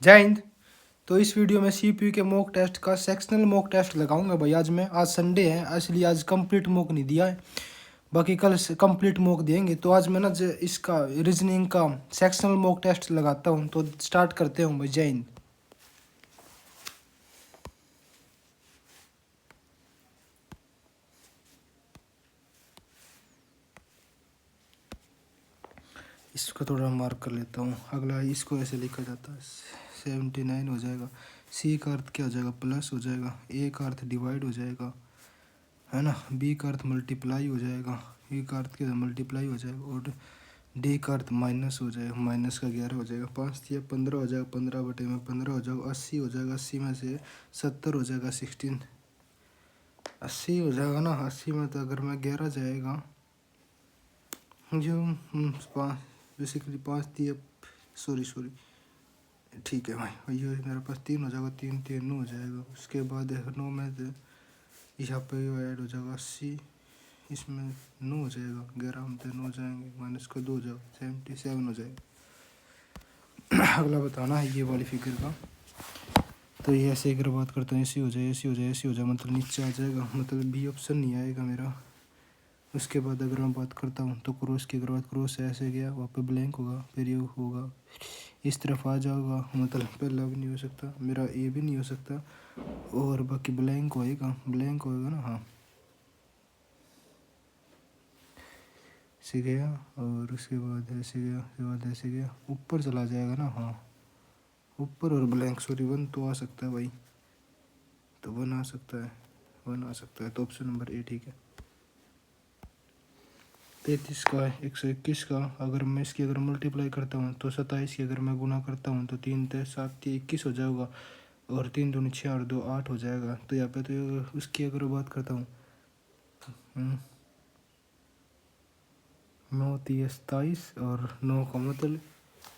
जय हिंद। तो इस वीडियो में सीपीयू के मॉक टेस्ट का सेक्शनल मॉक टेस्ट लगाऊंगा भाई। आज संडे है, इसलिए आज कंप्लीट मॉक नहीं दिया है, बाकी कल से कंप्लीट मॉक देंगे। तो आज मैं ना इसका रीजनिंग का सेक्शनल मॉक टेस्ट लगाता हूँ। तो स्टार्ट करते हूँ भाई। जय हिंद। इसको थोड़ा मार्क कर लेता हूँ। अगला इसको ऐसे लिखा जाता है 79 हो जाएगा। सी का अर्थ क्या हो जाएगा? प्लस हो जाएगा। ए का अर्थ डिवाइड हो जाएगा, है ना। बी का अर्थ मल्टीप्लाई हो जाएगा। ई का अर्थ क्या? मल्टीप्लाई हो जाएगा। और डी का अर्थ माइनस हो जाएगा। माइनस का 11 हो जाएगा। 5×3 = 15 हो जाएगा। 15/15 हो जाएगा। 80 हो जाएगा। 80 में से 70 हो जाएगा। 16 80 हो जाएगा ना। 80 में तो अगर मैं 11 जाएगा जो 5 बेसिकली 5×3 सॉरी ठीक है भाई। ये मेरे पास 3 हो जाएगा। 3×3 9 हो जाएगा। उसके बाद 9 में से यहाँ पे ऐड हो जाएगा 80, इसमें 9 हो जाएगा। 11 में 9 हो जाएंगे, माइनस का 2 हो जाएगा। 77 हो जाएगा। अगला बताना है ये वाली फिगर का। तो ये ऐसे अगर बात करते हैं, ऐसी हो जाए, ऐसी हो जाए, ऐसी हो जाए, मतलब नीचे आ जाएगा, मतलब बी ऑप्शन नहीं आएगा मेरा। उसके बाद अगर मैं बात करता हूँ तो क्रॉस की, अगर बात क्रॉस से ऐसे गया, वहाँ पे ब्लैंक होगा, फिर ये होगा, इस तरफ आ जाएगा, मतलब पहला भी नहीं हो सकता मेरा, ए भी नहीं हो सकता, और बाकी ब्लैंक होएगा ना। हाँ, ऐसे गया और उसके बाद ऐसे गया, उसके बाद ऐसे गया, ऊपर चला जाएगा ना। हाँ, ऊपर और ब्लैंक, सॉरी 1 तो आ सकता है भाई, तो 1 आ सकता है, 1 आ सकता है, तो ऑप्शन नंबर ए ठीक है। 33 का 121 का अगर मैं इसकी अगर मल्टीप्लाई करता हूँ तो 27 की अगर मैं गुना करता हूँ तो 3×3 = 7, 21 हो जाएगा, और 3×2 = 6 और 2 8 हो जाएगा। तो यहाँ पे तो उसकी अगर बात करता हूँ 9×3 = 27 और 9 का मतलब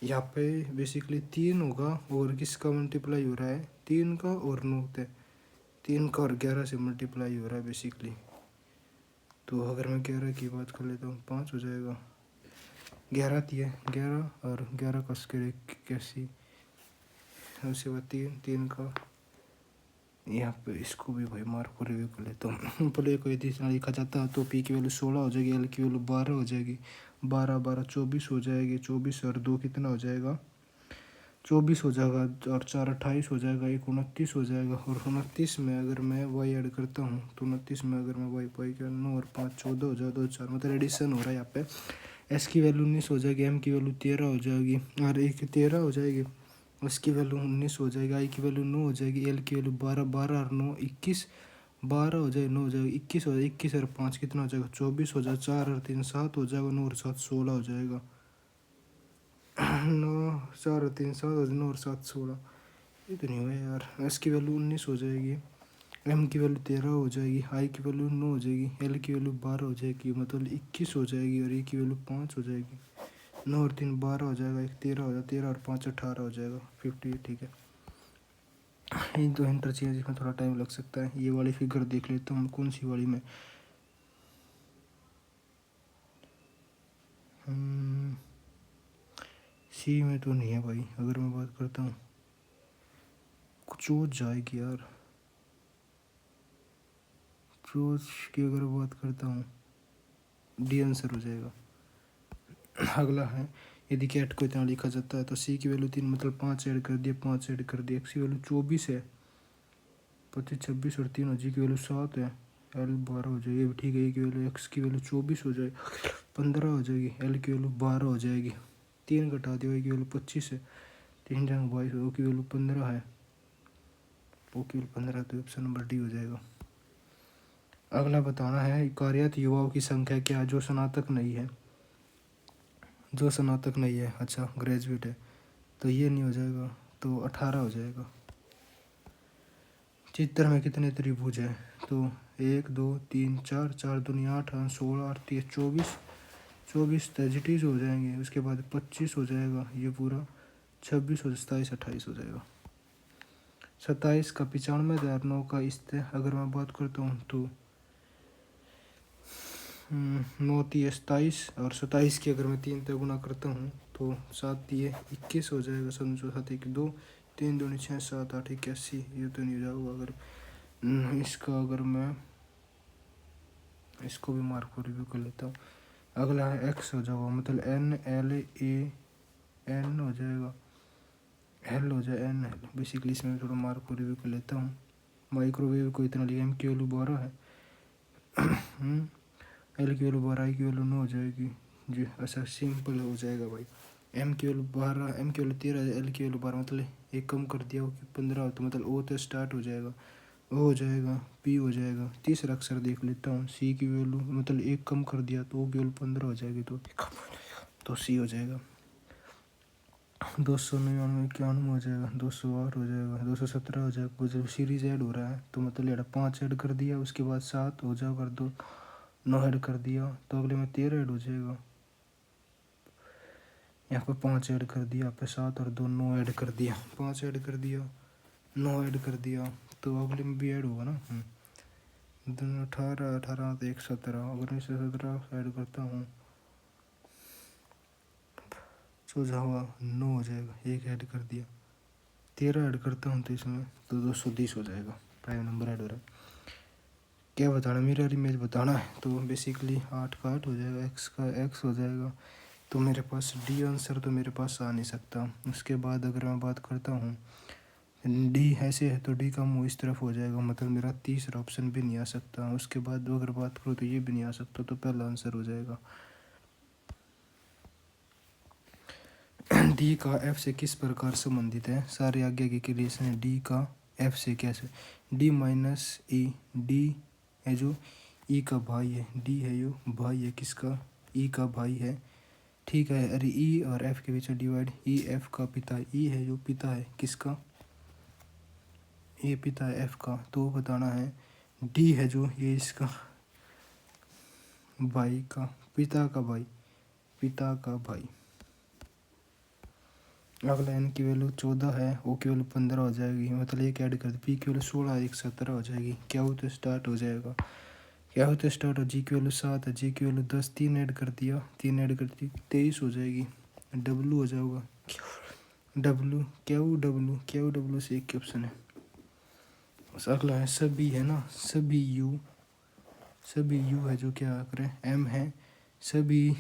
यहाँ पे बेसिकली 3 होगा, और किसका मल्टीप्लाई हो रहा है? 3 का और 9 का, 3 का और 11 से मल्टीप्लाई हो रहा है बेसिकली। तो अगर मैं 11 की बात कर लेता हूँ 5 हो जाएगा। 11 दिए, 11 और 11 का स्क्वायर 81, उसके बाद 3 का यहाँ पे इसको भी भाई मार्क को रिव्यू कर लेता हूँ। पहले कोई तीसरा लिखा जाता है तो पी की वैल्यू 16 हो जाएगी, एल की वैल्यू 12 हो जाएगी, 12 12 24 हो जाएगी, 24 और 2 कितना हो जाएगा? 24 हो जाएगा, और 4 28 हो जाएगा, 1 29 हो जाएगा, और 29 में अगर मैं वाई ऐड करता हूँ तो 29 में अगर मैं वाई पाई का 9 और 5 14 हो जाएगा, 2 4 मतलब एडिशन हो रहा है यहाँ पे। एस की वैल्यू 19 हो जाएगी, एम की वैल्यू 13 हो जाएगी, और ए की 13 हो जाएगी, उसकी वैल्यू 19 हो जाएगी, आई की वैल्यू 9 हो जाएगी, एल की वैल्यू 12 12 और 9 21, 12 हो जाएगी, 9 हो जाएगा, 21 हो जाएगा, 21 और 5 कितना हो जाएगा? 24 हो जाएगा, 4 और 3 7 हो जाएगा, 9 और 7 16 हो जाएगा। 9 4 और 3 7 और 9 और 7 16, ये तो नहीं हुआ यार। एस की वैल्यू 19 हो जाएगी, एम की वैल्यू 13 हो जाएगी, आई की वैल्यू 9 हो जाएगी, एल की वैल्यू 12 हो जाएगी, मतलब 21 हो जाएगी, और ए की वैल्यू 5 हो जाएगी। 9 और 3 12 हो जाएगा, 1 13 हो जाएगा, 13 और 5 18 हो जाएगा, 50 ठीक है। इन दो इंटरचेंज में थोड़ा टाइम लग सकता है। ये वाली फिगर देख लेता हूँ कौन सी वाली में, सी में तो नहीं है भाई। अगर मैं बात करता हूँ कुछ हो जाएगी यार, चोच की अगर बात करता हूँ डी आंसर हो जाएगा। अगला है, यदि कैट को इतना लिखा जाता है तो सी की वैल्यू 3 मतलब 5 ऐड कर दिया, 5 ऐड कर दिया, एक्स की वैल्यू 24 है, 25 26 और 3 जी की वैल्यू 7 है, एल 12 हो जाएगी, भी ठीक है। ए की वैल्यू एक्स की वैल्यू 24 हो जाएगी, 15 हो जाएगी, एल की वैल्यू 12 हो जाएगी, 3 घटा दिया, ए की वैल्यू 25 है, 3 जंग 22, ओ की वैल्यू 15 है, ओ की वैल्यू 15, तो ऑप्शन नंबर डी हो जाएगा। अगला बताना है कार्यरत युवाओं की संख्या क्या है जो स्नातक नहीं है? जो स्नातक नहीं है, अच्छा ग्रेजुएट है, तो ये नहीं हो जाएगा, तो 18 हो जाएगा। चित्र में कितने त्रिभुज हैं? तो 1 2 3 4, 4 दूनी 8, 16 और 30 24, 24 30 हो जाएंगे। उसके बाद 25 हो जाएगा ये पूरा, 26 हो 27 28 हो जाएगा। 27 का 95,000, 9 का इस्ते अगर मैं बात करता हूँ तो 9 3 27, और 27 की अगर मैं 3 तक गुना करता हूँ तो 7 दिए 21 हो जाएगा, समझो 7 1 2 3 दूनी 6 7 8 81, ये तो नहीं हो जाएगा। अगर इसका अगर मैं इसको भी मार्क को रिव्यू कर लेता हूँ। अगला है एक्स हो जाएगा, मतलब एन एल ए एन हो जाएगा, एल हो जाए एन एल। बेसिकली इसमें थोड़ा मार्क को रिव्यू कर लेता हूँ। माइक्रोवेव को इतना लिया, एम की वैल्यू 12 है, एल की वैल्यू 12, आई की वैल्यू 9 हो जाएगी जी। अच्छा सिंपल हो जाएगा भाई। एम की वैल्यू 12, एम की वैल्यू 13, एल की वैल्यू 12, मतलब एक कम कर दिया, 15 तो मतलब ओ तो स्टार्ट हो जाएगा, ओ हो जाएगा, पी हो जाएगा। तीसरा अक्षर देख लेता हूँ, सी की वैल्यू मतलब एक कम कर दिया तो ओ की वैल्यू 15 हो जाएगी, तो सी हो जाएगा। 299 91 हो जाएगा, 208 हो जाएगा, 217 हो जाएगा। जब सीरीज ऐड हो रहा है तो मतलब ये 5 ऐड कर दिया, उसके बाद 7 हो जाएगा, 2 9 ऐड कर दिया तो अगले में 13 ऐड हो जाएगा। यहाँ पे 5 ऐड कर दिया, यहाँ पे 7 और 2 9 ऐड कर दिया, 5 ऐड कर दिया, 9 ऐड कर दिया, तो अगले में भी ऐड होगा ना। 18 18 तो 1 17, अगर मैं 17 ऐड करता हूँ तो हुआ 9 हो जाएगा, एक ऐड कर दिया, 13 ऐड करता हूँ तो इसमें तो 220 हो जाएगा। प्राइम नंबर ऐड हो रहा है, क्या बताना, मिरर इमेज बताना है। तो बेसिकली 8 का 8 हो जाएगा, एक्स का एक्स हो जाएगा। तो मेरे पास डी आंसर तो मेरे पास आ नहीं सकता। उसके बाद अगर मैं बात करता हूँ डी ऐसे है तो डी का मुँह इस तरफ हो जाएगा, मतलब मेरा तीसरा ऑप्शन भी नहीं आ सकता। उसके बाद अगर बात करूँ तो ये भी नहीं आ सकता, तो पहला आंसर हो जाएगा। डी का एफ से किस प्रकार संबंधित है, सारे आगे की रिलेशन है डी का एफ से कैसे। डी माइनस ई, डी है जो ई का भाई है, डी है जो भाई है किसका, ई का भाई है, ठीक है। अरे ई और एफ के बीच में डिवाइड, ई एफ का पिता है, ई है जो पिता है किसका, ये पिता है एफ का, तो बताना है। डी है जो ये इसका भाई का, पिता का भाई, पिता का भाई। अगला एन की वैल्यू 14 है, ओ की वैल्यू 15 हो जाएगी, मतलब एक ऐड कर दी, पी की वैल्यू 16 1 17 हो जाएगी। क्या हो तो स्टार्ट हो जाएगा, क्या हो तो स्टार्ट हो। जी की वैल्यू 7 है, जी की वैल्यू 10, 3 ऐड कर दिया, 3 ऐड कर दी 23 हो जाएगी। डब्लू हो जाएगा, डब्लू क्या डब्लू से एक ऑप्शन है। अगला है सभी, है ना, सभी यू, सभी यू है जो क्या करें एम है, सभी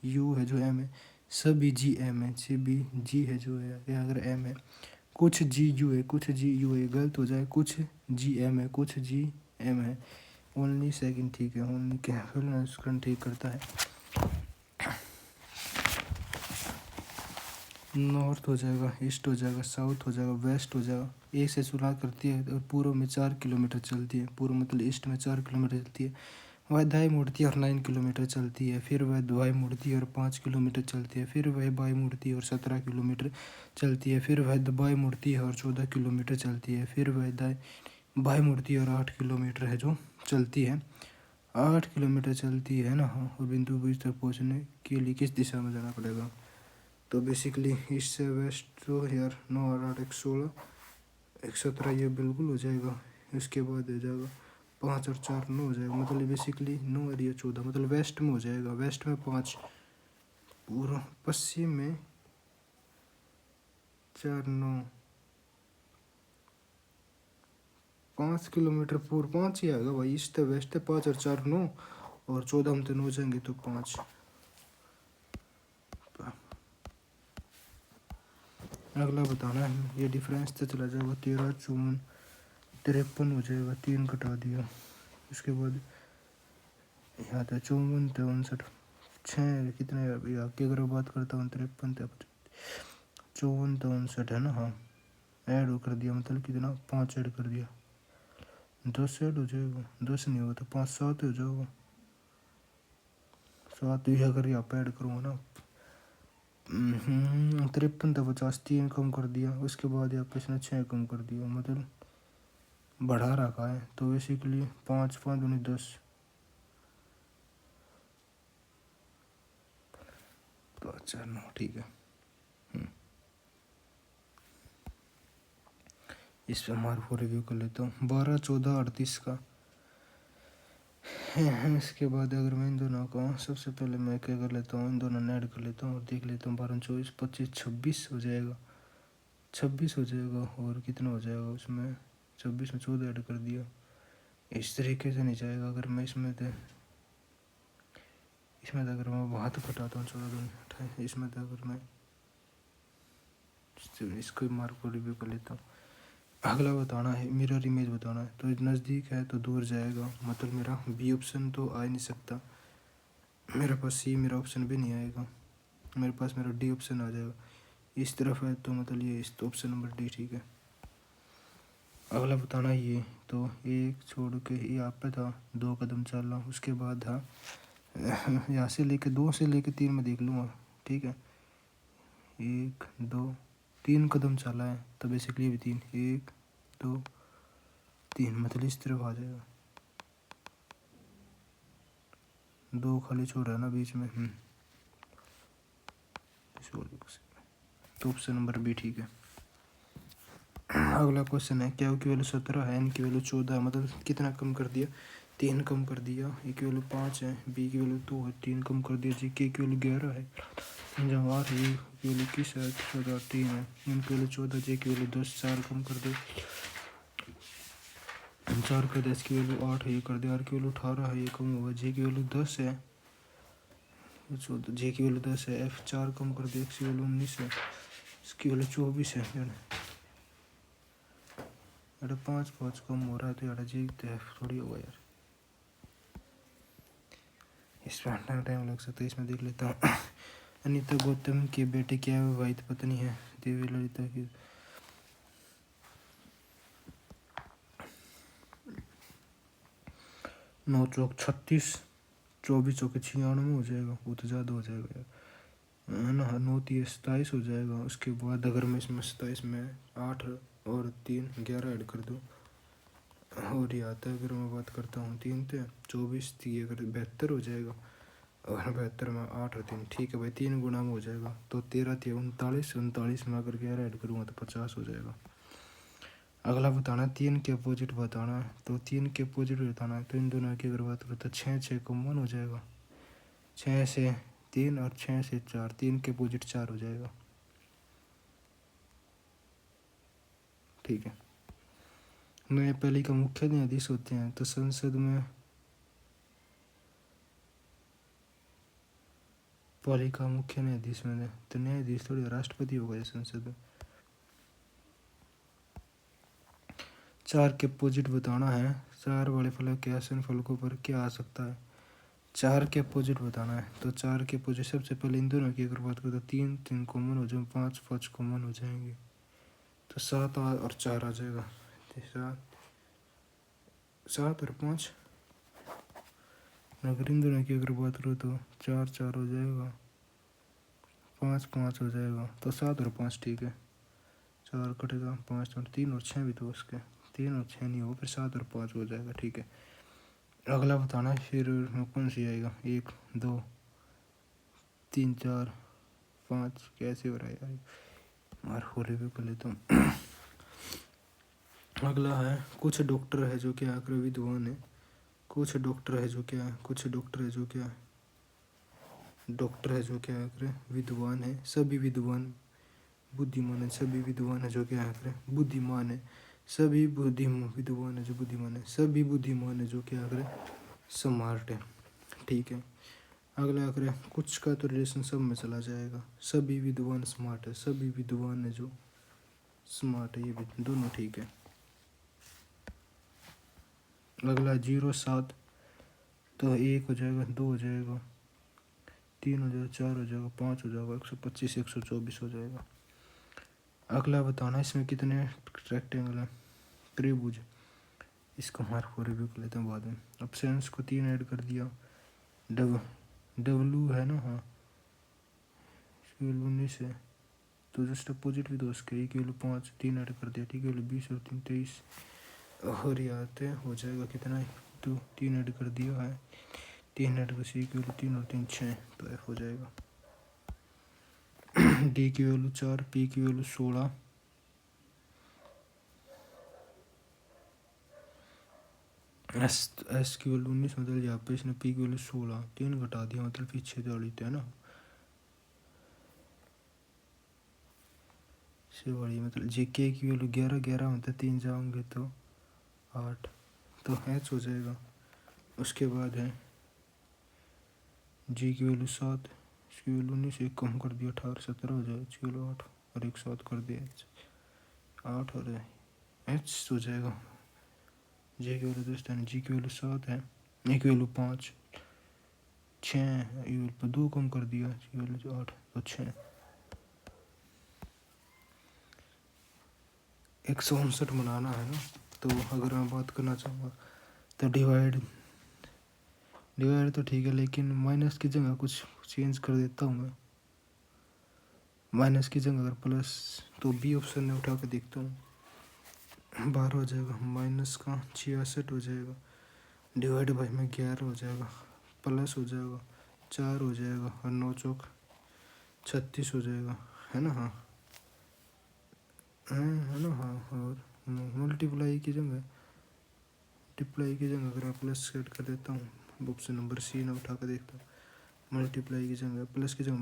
यू है जो एम है, सभी जी एम है, सभी जी है जो है या अगर एम है, कुछ जी यू है, कुछ जी यू है, गलत हो जाए, कुछ जी एम है, कुछ जी एम है। ओनली सेकंड ठीक है, ओनली क्या ठीक करता है। नॉर्थ हो जाएगा, ईस्ट हो जाएगा, साउथ हो जाएगा, वेस्ट हो जाएगा। एक से शुरुआत करती है और पूर्व में 4 किलोमीटर चलती है, पूर्व मतलब ईस्ट में 4 किलोमीटर चलती है, वह दाएं मुड़ती है और 9 किलोमीटर चलती है, फिर वह दाएं मुड़ती है और 5 किलोमीटर चलती है, फिर वह बाएं मुड़ती है और 17 किलोमीटर चलती है, फिर वह बाएं मुड़ती है और 14 किलोमीटर चलती है, फिर वह दाएं बाएं मुड़ती है और 8 किलोमीटर है जो चलती है, 8 किलोमीटर चलती है ना। हाँ, और बिंदु बीच तक पहुँचने के लिए किस दिशा में जाना पड़ेगा। तो बेसिकली ईस्ट से वेस्ट तो यार 9 और 8 एक 16 एक 17, ये बिल्कुल हो जाएगा। इसके बाद हो जाएगा 5 और 4 9 हो जाएगा, मतलब बेसिकली 9 और ये 14, मतलब वेस्ट में हो जाएगा। वेस्ट में 5, पूर्व पश्चिम में 4 9 5 किलोमीटर पूर्व 5 ही आएगा भाई। ईस्ट है वेस्ट है 5 और 4 9 और 14 में तो 9 जाएंगे तो 5। अगला बताना है, ये डिफरेंस तो चला जाएगा 13 54 53 हो जाएगा, 3 घटा दिया। उसके बाद यहाँ था 54 तो 59 6 कितने आगे अगर बात करता हूँ 53 तो 54 तो 59 है ना। हाँ ऐड कर दिया, मतलब कितना 5 ऐड कर दिया, 10 ऐड हो जाएगा, 10 नहीं होगा तो 5 7 हो जाएगा, 7 भी अगर यहाँ पे ऐड करूँगा ना। 53 तो 50, 3 कम कर दिया, उसके बाद यहाँ पे इसने 6 कम कर दिया, मतलब बढ़ा रखा है। तो बेसिकली 5 5 दूनी 10, तो अच्छा 9 ठीक है। इस पे मार्क को रिव्यू कर लेता हूँ। 12 14 38 का है। इसके बाद अगर मैं इन दोनों का सबसे पहले मैं क्या कर लेता हूँ, इन दोनों ने ऐड कर लेता हूँ और देख लेता हूँ। 12 24 25 26 हो जाएगा, 26 हो जाएगा। और कितना हो जाएगा उसमें, 26 में 14 ऐड कर दिया। इस तरीके से नहीं जाएगा। अगर मैं इसमें तो अगर मैं हाथ घटाता हूँ 14 दूनी 28, इसमें तो अगर मैं इसको मार्क को रिव्यू कर लेता हूँ। अगला बताना है मिरर इमेज बताना है। तो नज़दीक है तो दूर जाएगा, मतलब मेरा बी ऑप्शन तो आ ही नहीं सकता, मेरे पास सी मेरा ऑप्शन भी नहीं आएगा, मेरे पास मेरा डी ऑप्शन आ जाएगा। इस तरफ है तो मतलब ये इस तो ऑप्शन नंबर डी ठीक है। अगला बताना है ये, तो एक छोड़ के यहाँ पे था 2 कदम चलना, उसके बाद था यहाँ से लेके 2 से लेके 3 में देख लूँगा, ठीक है। 1 2 3 कदम चला है तो बेसिकली भी 3, 1 2 3 मतलब इस तरफ आ जाएगा। 2 खाली छोड़ रहा है ना बीच में, तो ऑप्शन नंबर बी ठीक है। अगला क्वेश्चन है, क्या की वैल्यू 17 है, एन की वैल्यू 14 है, मतलब कितना कम कर दिया, 3 कम कर दिया। ए की वैल्यू 5 है, बी की वैल्यू 2 है, 3 कम कर दिया। जी के की वैल्यू 11 है, 3 जमा 8 है, की वैल्यू 21 है, 14 3 है, एन की वैल्यू 14, जे की वैल्यू 10, 4 कम कर दे, 4 कर दिया। इसकी वैल्यू 8 है, ये कर दिया। आर की वैल्यू 18 है, ये कम हुआ। जे की वैल्यू 10 है, 14, जे की वैल्यू 10 है। एफ 4 कम कर दिया, एक्स की वैल्यू 19 है, इसकी वैल्यू 24 है। यार 5 5 कम हो रहा है तो यार जी थोड़ी होगा यार, इसमें टाइम लग सकता है। इसमें देख लेता हूँ। अनीता गौतम के बेटे क्या है, वाहिद पत्नी है देवी ललिता की। 9 चौक 36, 24 चौके 96 हो जाएगा, वो तो ज़्यादा हो जाएगा यार, है ना। 9 3 27 हो जाएगा। उसके बाद अगर मैं इसमें 27 में 8 और 3 11 ऐड कर दूँ और ये आता है, अगर मैं बात करता हूँ 3 थे 24 थी, अगर 72 हो जाएगा। और 72 में 8 और 3 ठीक है भाई, 3 गुना में हो जाएगा। तो 13 थे 39, 39 में अगर 11 ऐड करूँगा तो 50 हो जाएगा। अगला बताना है 3 के अपोजिट बताना है। तो 3 के अपोजिट बताना है, तो इन दोनों की अगर बात करो तो 6 6 कॉमन हो जाएगा। 6 से 3 और 6 से 4, 3 के अपोजिट 4 हो जाएगा, ठीक है। न्यायपालिका का मुख्य न्यायाधीश होते हैं, तो संसद में पालिका मुख्य न्यायाधीश में, तो न्यायाधीश थोड़ी राष्ट्रपति होगा या संसद में। 4 के अपोजिट बताना है। 4 वाले फलक के आसन फलकों पर क्या आ सकता है, 4 के अपोजिट बताना है। तो 4 के अपोजिट सबसे पहले इन दोनों की अगर बात करें तो 3 3 कॉमन हो जाएंगे, 5 5 कॉमन हो जाएंगे, तो 7 और 4 आ जाएगा। 7 और 5, अगर इन दोनों की अगर बात करो तो 4 4 हो जाएगा, 5 5 हो जाएगा, तो 7 और 5 ठीक है। 4 कटेगा, 5 और 3 और 6 भी तो उसके, 3 और 6 नहीं हो, फिर 7 और 5 हो जाएगा, ठीक है। अगला बताना है फिर कौन सी आएगा, 1 2 3 4 5 कैसे हो रहा है यार, मार होली भी कर लेता हूँ। अगला है, कुछ डॉक्टर है जो कि आकर विद्वान है। कुछ डॉक्टर है जो क्या है, कुछ डॉक्टर है जो क्या है, डॉक्टर है जो क्या आकर विद्वान है। सभी विद्वान बुद्धिमान है, सभी विद्वान है जो क्या आकर बुद्धिमान है। सभी विद्वान है जो बुद्धिमान है, सभी बुद्धिमान है जो क्या आकर स्मार्ट है, ठीक है। अगला आकर कुछ का तो रिलेशन सब में चला जाएगा। सभी विद्वान स्मार्ट है, सभी विद्वान है जो स्मार्ट है, ये भी दोनों ठीक है। अगला 0 7, तो 1 हो जाएगा, 2 हो जाएगा, 3 हो जाएगा, 4 हो जाएगा, 5 हो जाएगा, 125 124 हो जाएगा। अगला बताना इसमें कितने रेक्टेंगल हैं, त्रिभुज। इसको मार्क को रिव्यू कर लेते हैं बाद में। ऑप्शंस को 3 ऐड कर दिया। डब्लू है ना, हाँ इसकी वैल्यू 19 है, तो जस्ट अपोजिट भी तो उसके, एक वैल्यू 5, 3 ऐड कर दिया, ठीक है। वैल्यू 20 और 3 23, और यहाँ पे हो जाएगा कितना है, तो 3 ऐड कर दिया है, 3 ऐड कर सी की वैल्यू 3 और 3 6, तो एफ हो जाएगा। डी की वैल्यू 4, पी की वैल्यू 16, एस एस की वैल्यू 19 मतलब यहाँ पे इसने पी की वैल्यू 16 3 घटा दिया मतलब पीछे वाली तो है ना से वाली मतलब जे के की वैल्यू 11 11 मतलब 3 जाओगे तो 8 तो एच हो जाएगा। उसके बाद है जी की वैल्यू 7 इसकी वैल्यू 19 एक कम कर दिया 18 17 हो जाएगा इसकी वैल्यू 8 और एक 7 कर दिया एच 8 और एच हो जाएगा। जे की वैल्यू दोस्तों जी की वैल्यू 7 है ए की वैल्यू 5 6 ये वैल्यू 2 कम कर दिया इसकी वैल्यू 8 तो 6 159 बनाना है ना। तो अगर मैं बात करना चाहूँगा तो डिवाइड डिवाइड तो ठीक है लेकिन माइनस की जगह कुछ चेंज कर देता हूँ मैं। माइनस की जगह अगर प्लस तो बी ऑप्शन में उठा के देखता हूँ 12 हो जाएगा माइनस का 66 हो जाएगा डिवाइड बाई में 11 हो जाएगा प्लस हो जाएगा 4 हो जाएगा और 9 चौक 36 हो जाएगा है ना। हाँ है ना। हाँ और मल्टीप्लाई की जगह अगर आप प्लस सेट कर देता हूँ ऑप्शन नंबर सी ना उठा कर देखता हूँ मल्टीप्लाई की जगह प्लस की जगह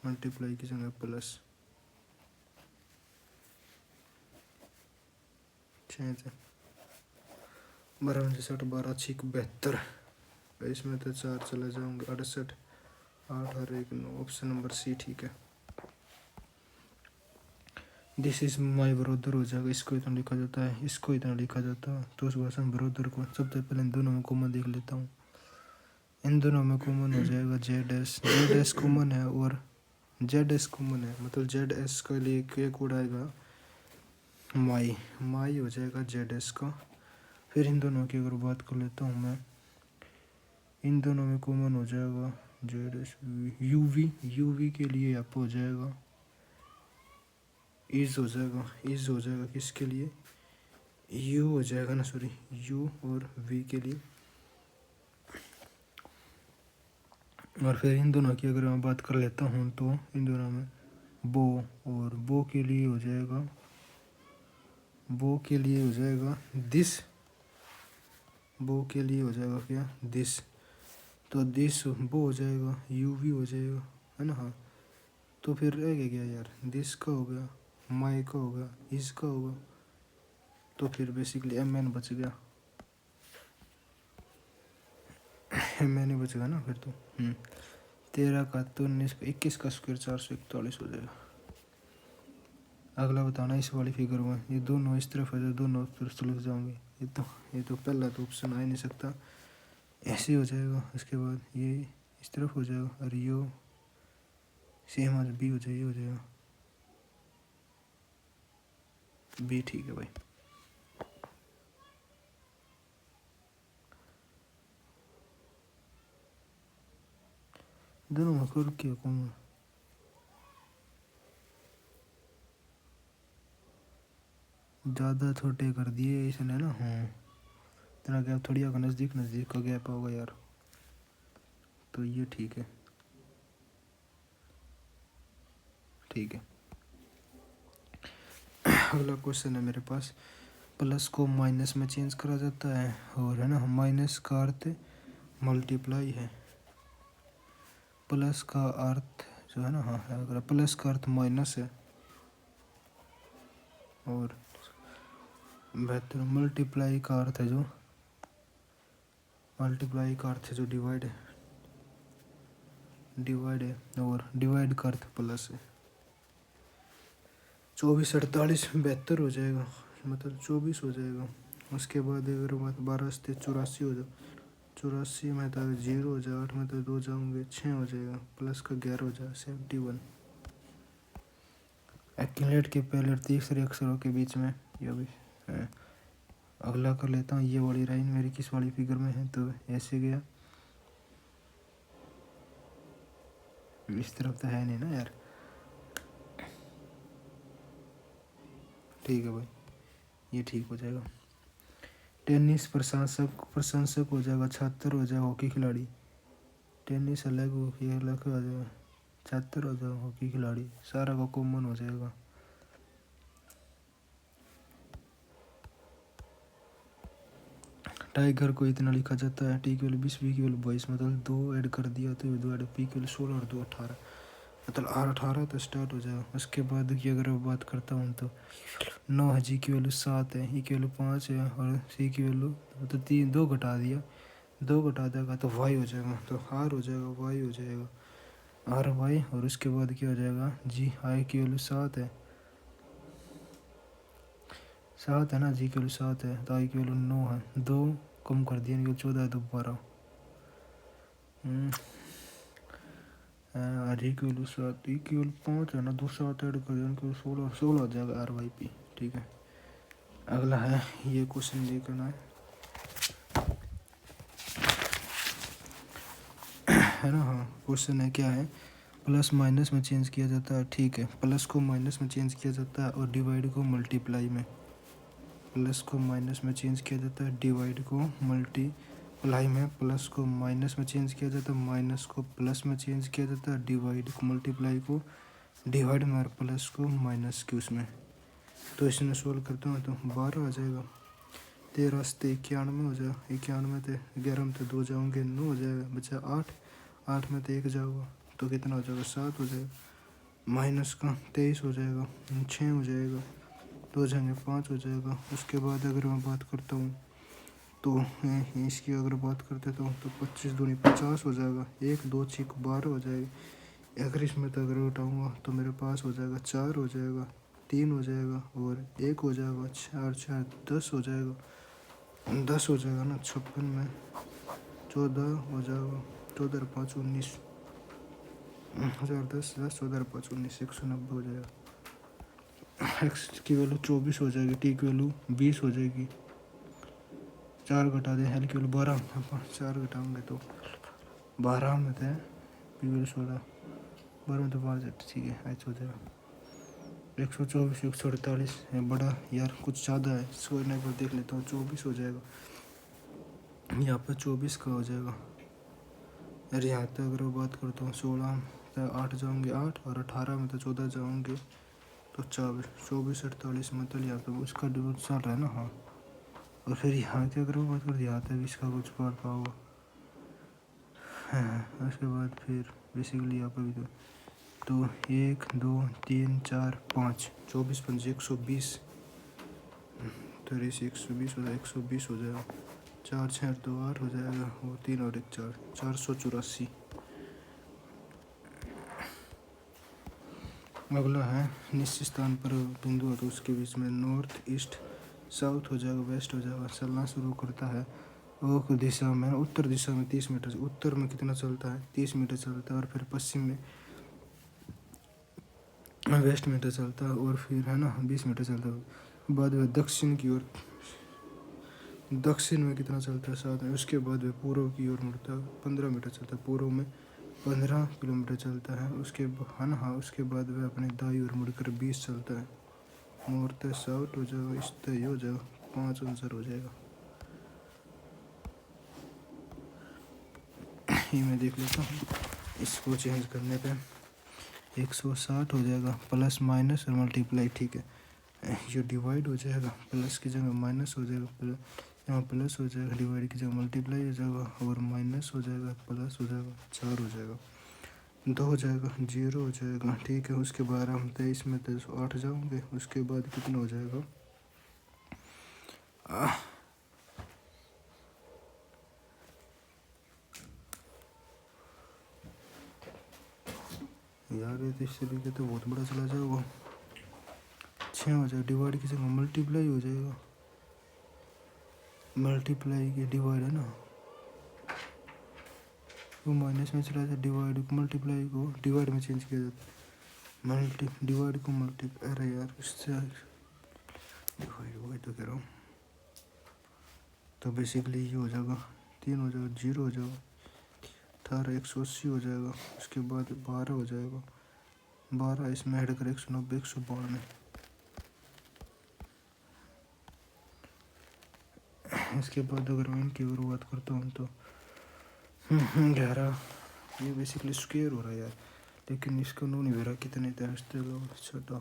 मल्टीप्लाई की जगह प्लस 6 12 60 12 6 72 इसमें तो 4 चला जाऊँगा 68 8 और 1 9 ऑप्शन नंबर सी ठीक है। दिस इज माई ब्रदर हो जाएगा इसको इतना लिखा जाता है इसको इतना लिखा जाता है तो उस भाषा में ब्रदर को सबसे पहले इन दोनों में कॉमन देख लेता हूँ। इन दोनों में कॉमन हो जाएगा जेड एस कॉमन है और जेड एस कॉमन है मतलब जेड एस के लिए एक कोड आएगा माई हो जाएगा जेड एस का। फिर इन दोनों की अगर बात कर लेता हूँ मैं इन दोनों में कॉमन हो जाएगा जेड एस यू वी के लिए आप हो जाएगा इज हो जाएगा किसके लिए यू हो जाएगा ना सॉरी यू और वी के लिए। और फिर इन दोनों की अगर मैं बात कर लेता हूँ तो इन दोनों में बो और बो के लिए हो जाएगा दिस बो के लिए हो जाएगा क्या दिस तो दिस बो हो जाएगा यू वी हो जाएगा है ना। हाँ तो फिर रह गया यार दिस का हो गया माई का हो गया इसका होगा तो फिर बेसिकली एम एन बच गया एम एन ही बचेगा ना फिर तो 13 का तो 19 का 21 का स्क्वायर 441 हो जाएगा। अगला बताना इस वाली फिगर में ये दोनों इस तरफ है दोनों तरफ चले जाओगे ये तो पहला तो ऑप्शन आ ही नहीं सकता ऐसे हो जाएगा। इसके बाद ये इस तरफ हो जाएगा और यो सेम आज बी हो जाएगा ये हो जाएगा बी ठीक है भाई। दोनों में कर क्या कौन ज़्यादा छोटे कर दिए इसने ना। हाँ इतना गैप थोड़ी होगा नज़दीक का गैप होगा यार तो ये ठीक है अगला क्वेश्चन है मेरे पास प्लस को माइनस में चेंज करा जाता है और है ना माइनस का अर्थ मल्टीप्लाई है प्लस का अर्थ जो है ना। हाँ अगर प्लस का अर्थ माइनस है और बेहतर मल्टीप्लाई का अर्थ है जो डिवाइड है और डिवाइड का अर्थ प्लस है 24 48 72 हो जाएगा मतलब 24 हो जाएगा। उसके बाद अगर 12 से 84 हो जाए 84 में तो 0 हो जाए 8 में तो 2 जाऊँगे 6 हो जाएगा प्लस का 11 हो जाएगा 71। एक्यूमुलेट के पहले और तीसरे अक्षरों के बीच में ये भी है। अगला कर लेता हूँ ये वाली लाइन मेरी किस वाली फिगर में है तो ऐसे गया इस तरफ तो है नहीं ना यार ठीक है भाई ये ठीक हो जाएगा। टेनिस प्रशंसक हो जाएगा छात्र हो जाएगा हॉकी खिलाड़ी टेनिस अलग हॉकी अलग हो जाएगा छात्र हो जाएगा हॉकी खिलाड़ी सारा का कॉमन हो जाएगा टाइगर को इतना लिखा जाता है, टी की वैल्यू 20, बी की वैल्यू 22, मतलब 2 ऐड कर दिया तो 2 ऐड, पी की वैल्यू 16 और 2 18, मतलब आर 18 तो स्टार्ट हो जाएगा। उसके बाद की अगर मैं बात करता हूँ तो 9 है, जी की वैल्यू 7 है, ई की वैल्यू 5 है और सी की वैल्यू तो 3, 2 घटा दिया, 2 घटा देगा तो वाई हो जाएगा, तो आर हो जाएगा, वाई हो जाएगा, आर वाई। और उसके बाद क्या हो जाएगा, जी आई की वैल्यू 7 है, 7 है ना, जी की वैल्यू 7 है तो आई की वैल्यू 9 है, 2 कम कर दिया, 14 है तो 12, आर ई की वैल्यू 7, ई की वैल्यू 5 है ना, 2 7 ऐड कर दिया, उनकी वैल्यू 16, 16 हो जाएगा आर वाई पी। ठीक है, अगला है ये क्वेश्चन देखना है ना। हाँ, क्वेश्चन है क्या है, प्लस माइनस में चेंज किया जाता है। ठीक है, प्लस को माइनस में चेंज किया जाता है और डिवाइड को मल्टीप्लाई में, प्लस को माइनस में चेंज किया जाता है, डिवाइड को मल्टीप्लाई में, प्लस को माइनस में चेंज किया जाता है, माइनस को प्लस में चेंज किया जाता है, डिवाइड को मल्टीप्लाई को डिवाइड में और प्लस को माइनस के उसमें। तो इसमें सोल्व करता हूँ तो 12 आ जाएगा, 13 से 91 हो जाएगा, 91 से 11 में तो 2 जाओगे 9 हो जाएगा, बचा 8, 8 में तो 1 जाओगा तो कितना हो जाएगा, 7 हो जाएगा, माइनस का 23 हो जाएगा, 6 हो जाएगा, 2 जाएंगे 5 हो जाएगा। उसके बाद अगर मैं बात करता हूँ तो इसकी अगर बात करते तो 25 दूनी 50 हो जाएगा, 1 2 6 12 हो जाएगी। अगर इसमें तो अगर उठाऊँगा तो मेरे पास हो जाएगा 4 हो जाएगा, 3 हो जाएगा और 1 हो जाएगा, 4 4 10 हो जाएगा, 10 हो जाएगा ना, 56 में 14 हो जाएगा, 14 और 5 19, 1010 10 14 और 5 19, 190 हो जाएगा। एक्स की वैल्यू 24 हो जाएगी, टी की वैल्यू 20 हो जाएगी, 4 घटा दें, एल की वैल्यू 12, 4 घटाएंगे तो 12 में थे, पी वैल्यू 16, 12 में तो 5, ठीक है ऐसा हो जाएगा। 124 148 है बड़ा यार, कुछ ज़्यादा है, सोचने पर देख लेता हूँ, 24 हो जाएगा, यहाँ पर 24 का हो जाएगा। अरे यहाँ तक अगर बात करता हूँ 16 तो 8 जाऊँगे 8 और 18 में तो 14 जाऊँगे तो 24, 24 48 मतलब यहाँ तो उसका डिवोट चल रहा है ना। हाँ, और फिर यहाँ की अगर बात करते यहाँ तक इसका कुछ पार्ट पाओगा, हाँ उसके बाद फिर बेसिकली यहाँ पर भी तो 1 2 3 4 5, 24 5 120, तो रेस 120 हो जाएगा, 120 हो जाएगा, 4 6 2 8 हो जाएगा और 3 और 1 4, 484। अगला है निश्चित स्थान पर बिंदु है तो उसके बीच में नॉर्थ ईस्ट साउथ हो जाएगा, वेस्ट हो जाएगा, चलना शुरू करता है वो दिशा में, उत्तर दिशा में 30 मीटर से, उत्तर में कितना चलता है 30 मीटर चलता है, और फिर पश्चिम में वेस्ट मीटर चलता है और फिर है ना 20 मीटर चलता है। बाद में दक्षिण की ओर, दक्षिण में कितना चलता है 7 में। उसके बाद में पूर्व की ओर मुड़ता है, 15 मीटर चलता है, पूर्व में 15 किलोमीटर चलता है। उसके है ना, हाँ उसके बाद वह अपने दाई ओर मुड़कर 20 चलता है, नॉर्थ साउथ हो जाएगा, ईस्ट ये हो जाएगा, 5 आंसर हो जाएगा। ये मैं देख लेता हूँ, इसको चेंज करने पे 160 हो जाएगा, प्लस माइनस और मल्टीप्लाई। ठीक है, ये डिवाइड हो जाएगा, प्लस की जगह माइनस हो जाएगा, यहाँ प्लस हो जाएगा, डिवाइड की जगह मल्टीप्लाई हो जाएगा और माइनस हो जाएगा, प्लस हो जाएगा, 4 हो जाएगा, 2 हो जाएगा, 0 हो जाएगा। ठीक है, उसके बाद हम 23 में 8 जाओगे, उसके बाद कितना हो जाएगा यार, ये तो इस तरीके तो बहुत बड़ा चला जाएगा, 6 हो जाएगा, डिवाइड की जगह मल्टीप्लाई हो जाएगा, मल्टीप्लाई के डिवाइड है ना, वो माइनस में चला जाए, डिवाइड को मल्टीप्लाई को डिवाइड में चेंज किया जाता है, डिवाइड को मल्टीप्लाई, अरे यार इससे डिवाइड वही तो कह रहा हूँ। तो बेसिकली ये हो जाएगा 3 हो जाएगा, 0 हो जाएगा, 18 180 हो जाएगा, उसके बाद 12 हो जाएगा, 12 इसमें ऐड कर 190 192। इसके बाद अगर मैं इनकी और बात करता हूँ तो 11, ये बेसिकली स्क्वायर हो रहा है यार, लेकिन इसका नो नहीं हो रहा कितने थे, छोटा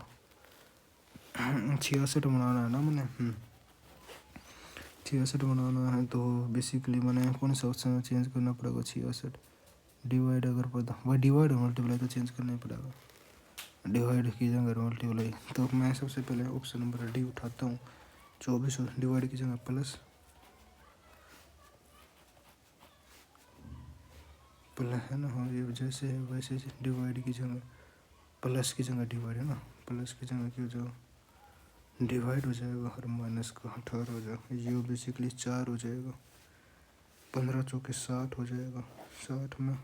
66 बनाना है ना मैंने। छियासठ बनाना है तो बेसिकली मैंने कौन सा ऑप्शन में चेंज करना पड़ेगा? 66 डिवाइड अगर पता भाई डिवाइड और मल्टीप्लाई तो चेंज करना ही पड़ेगा। डिवाइड की जगह मल्टीप्लाई, तो मैं सबसे पहले ऑप्शन नंबर डी उठाता हूँ। 24 डिवाइड की जगह प्लस प्लस है ना। हाँ ये जैसे है वैसे डिवाइड की जगह प्लस की जगह डिवाइड है ना, प्लस की जगह क्या हो जाएगा डिवाइड हो जाएगा और माइनस का 18 हो जाएगा। ये बेसिकली 4 हो जाएगा। 15 चौके 60 हो जाएगा। 60 में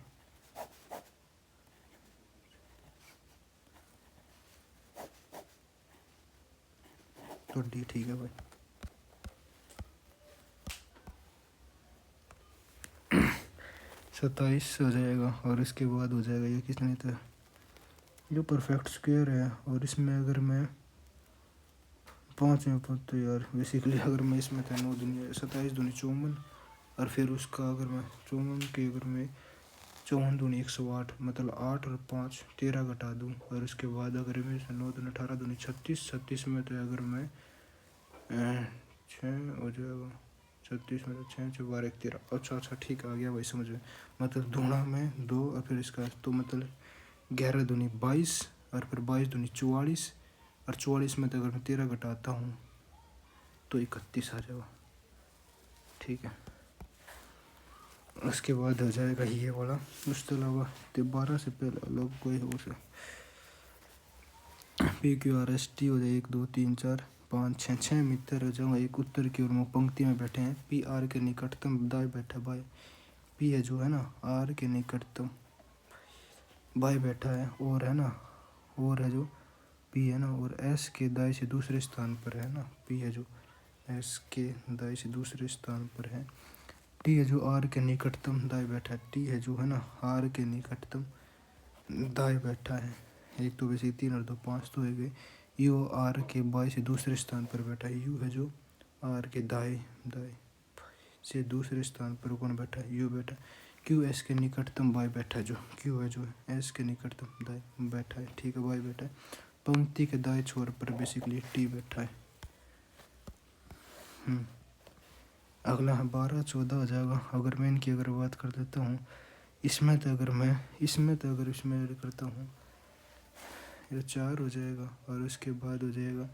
तो डी ठीक है भाई। 27 हो जाएगा और इसके बाद हो जाएगा ये कितने था जो परफेक्ट स्क्वायर है। और इसमें अगर मैं 5 में पढ़ तो यार बेसिकली अगर मैं इसमें था 9 दूनी 27 दूनी 54 और फिर उसका अगर मैं 54 के अगर मैं 54 दूनी 108 मतलब 8 और 5 13 घटा दूँ और उसके बाद अगर मैं 9 दूनी 18 दूनी 36 36 में तो अगर मैं 6 हो जाएगा 36 में तो 6 6 12 13। अच्छा ठीक आ गया भाई समझ में। मतलब दूना में 2 और फिर इसका तो मतलब 11 दूनी 22 और फिर 22 दूनी 44 और 44 में तो अगर मैं 13 घटाता हूँ तो 31 आ जाएगा। ठीक है उसके बाद हो जाएगा ये वाला। उसके अलावा तो 12 से पहले अलग कोई हो से P Q R S T हो जाए 1 2 3 4 5 6 6 मित्र हो जाऊँगा। एक उत्तर की ओर में पंक्ति में बैठे हैं। पी आर के निकटतम दाएं बैठा बाय पी है जो है ना आर के निकटतम बाय बैठा है और है ना और है जो पी है ना और एस के दाएं से दूसरे स्थान पर है ना। पी है जो एस के दाएं से दूसरे स्थान पर है। टी है जो आर के निकटतम दाएं बैठा है। टी है जो है ना आर के निकटतम दाएं बैठा है। एक तो वैसे 3 और 2 5 तो है गए। यू आर के बाएं से दूसरे स्थान पर बैठा है। यू है जो आर के दाएं दाएं से दूसरे स्थान पर कौन बैठा है? यू बैठा। क्यू एस के निकटतम बाएं बैठा है जो क्यू है जो एस के निकटतम दाएं बैठा है। ठीक है बाएं बैठा है। पंक्ति के दाएं छोर पर बेसिकली टी बैठा है। अगला 12 14 हो जाएगा। अगर मैं इनकी अगर बात कर देता हूँ इसमें तो अगर मैं इसमें ऐड करता हूँ ये 4 हो जाएगा और उसके बाद हो जाएगा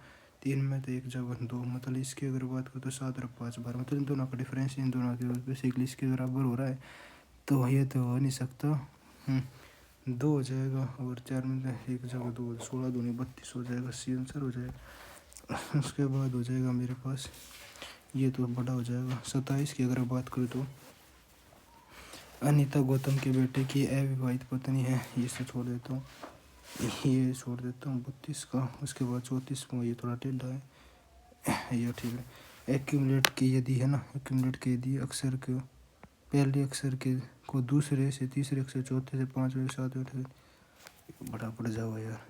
3 में तो 1 जगह 2 मतलब इसकी अगर बात करूँ तो 7 और 5 12 मतलब इन दोनों का डिफरेंस इन दोनों के बेसिकली इसके बराबर हो रहा है तो ये तो हो नहीं सकता। 2 हो जाएगा और 4 में 1 जगह 2 16 दूनी 32 हो जाएगा। सी आंसर हो जाएगा। उसके बाद हो जाएगा मेरे पास ये तो बड़ा हो जाएगा। 27 की अगर बात करूँ तो अनीता गौतम के बेटे की अविवाहित पत्नी है। ये से छोड़ देता हूँ ये छोड़ देता हूँ 32 का। उसके बाद 34 का ये थोड़ा टेढ़ा है ये ठीक है। एक्यूमुलेट की यदि है ना एक्यूमुलेट की यदि अक्षर को पहले अक्षर के को दूसरे से तीसरे अक्षर चौथे से पाँचवें सातवें बड़ा पड़ जाओ यार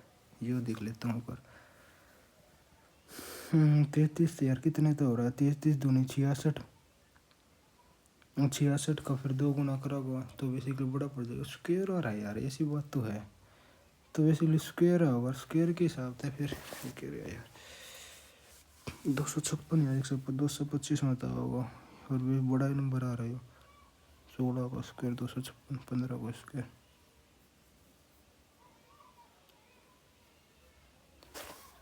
ये देख लेता हूँ पर 33 यार कितने तो हो रहा है 33 दूनी 66 66 का फिर 2 गुना करोगे तो बेसिकली बड़ा पड़ जाएगा। स्क्वायर हो रहा है यार ऐसी बात तो है तो बेसिकली स्क्वायर होगा स्क्वायर के हिसाब से फिर कह रहे यार 256 या 225 में तो होगा और भी बड़ा नंबर आ रहा है 16 का स्क्वायर 256 15 का स्क्वायर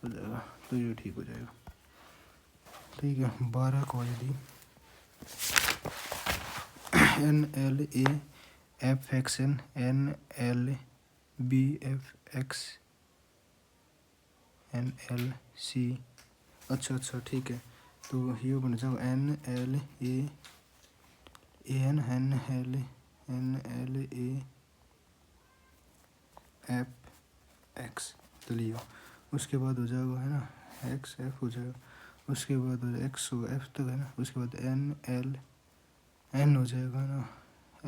हो जाएगा तो ये ठीक हो जाएगा। ठीक है 12 को यदि N L A F X N L B F X N L C अच्छा ठीक है तो ये बन जाएगा N L A N L A F X तो लियो। उसके बाद हो जाएगा है ना एक्स एफ हो जाएगा। उसके बाद हो जाएगा एक्स होगा एफ तक है ना। उसके बाद एन एल एन हो जाएगा ना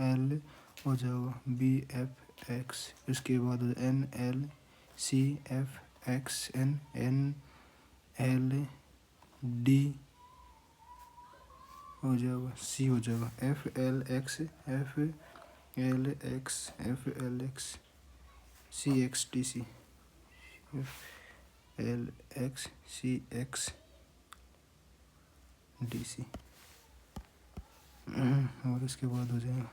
एल हो जाएगा बी एफ एक्स। उसके बाद हो जाएगा N L C F X N N L D हो जाएगा सी हो जाएगा F L X F L X C X T C F L X C X D C और इसके बाद हो जाएगा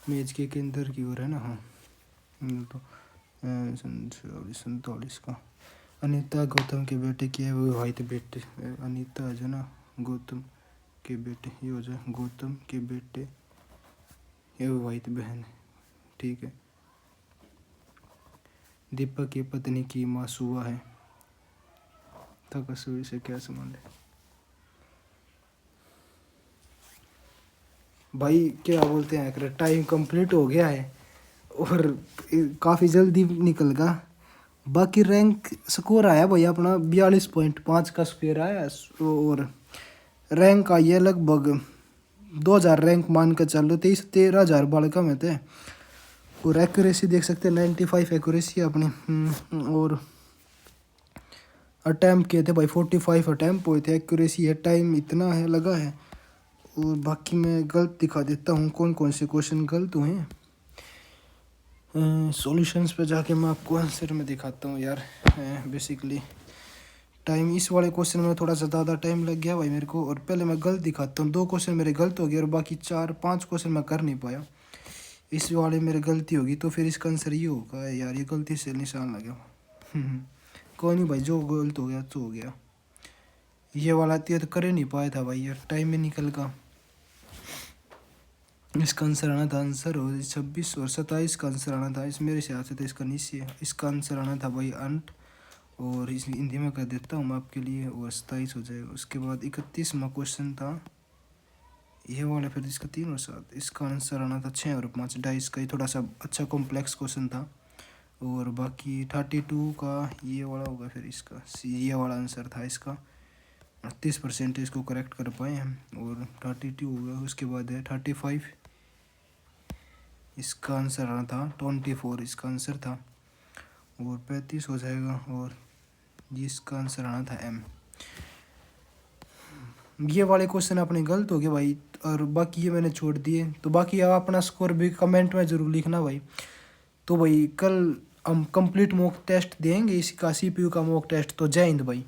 मेज के अंदर की ओर है ना। हाँ तो 47 का। अनीता गौतम के बेटे की है, वो वाइट बेटे। अनीता है जो ना गौतम के बेटे, ये हो जाए गौतम के बेटे, ये वो वाइट बहन है, ठीक है। दीपक की पत्नी की माँ सुआ है, तकसूरी से क्या संबंध है भाई? क्या बोलते हैं, टाइम कंप्लीट हो गया है और काफ़ी जल्दी निकल गया। बाकी रैंक स्कोर आया भाई अपना 42.5 का स्कोर आया, और रैंक आई है लगभग 2000 रैंक मान कर चलो, 13,000 बालका में थे। और एक्यूरेसी देख सकते हैं 95 एक्यूरेसी अपनी। और अटैम्प्ट किए थे भाई 45 अटैम्प्ट हुए थे, एक्यूरेसी है टाइम इतना है लगा है। और बाकी मैं गलत दिखा देता हूँ कौन कौन से क्वेश्चन गलत हुए हैं। सॉल्यूशंस पे जाके मैं आपको आंसर में दिखाता हूँ यार। बेसिकली टाइम इस वाले क्वेश्चन में थोड़ा सा ज़्यादा टाइम लग गया भाई मेरे को, और पहले मैं गलत दिखाता हूँ। 2 क्वेश्चन मेरे गलत हो गए और बाकी 4-5 क्वेश्चन मैं कर नहीं पाया, इस वाले मेरे गलती होगी। तो फिर इसका आंसर ये होगा यार, ये गलती से निशान लगा। कोई नहीं भाई, जो गलत हो गया तो हो गया। ये वाला तो कर ही नहीं पाया था भाई यार, टाइम में निकल का। इसका आंसर आना था, आंसर हो 26 और 27 का आंसर आना था, इस मेरे हिसाब से तो इसका नीचे इसका आंसर आना था भाई अंट। और इस हिंदी में कर देता हूँ मैं आपके लिए, और 27 हो जाएगा। उसके बाद 31वां क्वेश्चन था ये वाला, फिर इसका 3 और 7, इसका आंसर आना था 6 और 5 डाइस का। ये थोड़ा सा अच्छा कॉम्प्लेक्स क्वेश्चन था। और बाकी 32 का ये वाला होगा, फिर इसका ये वाला आंसर था इसका। 38% इसको करेक्ट कर पाए हम, और 32 हो गया। उसके बाद है 35, इसका आंसर आना था 24, इसका आंसर था। और 35 हो जाएगा, और जिसका आंसर आना था एम। ये वाले क्वेश्चन अपने गलत हो गए भाई, और बाकी ये मैंने छोड़ दिए। तो बाकी आप अपना स्कोर भी कमेंट में ज़रूर लिखना भाई। तो भाई कल हम कंप्लीट मॉक टेस्ट देंगे इसका, CPU का मॉक टेस्ट। तो जय हिंद भाई।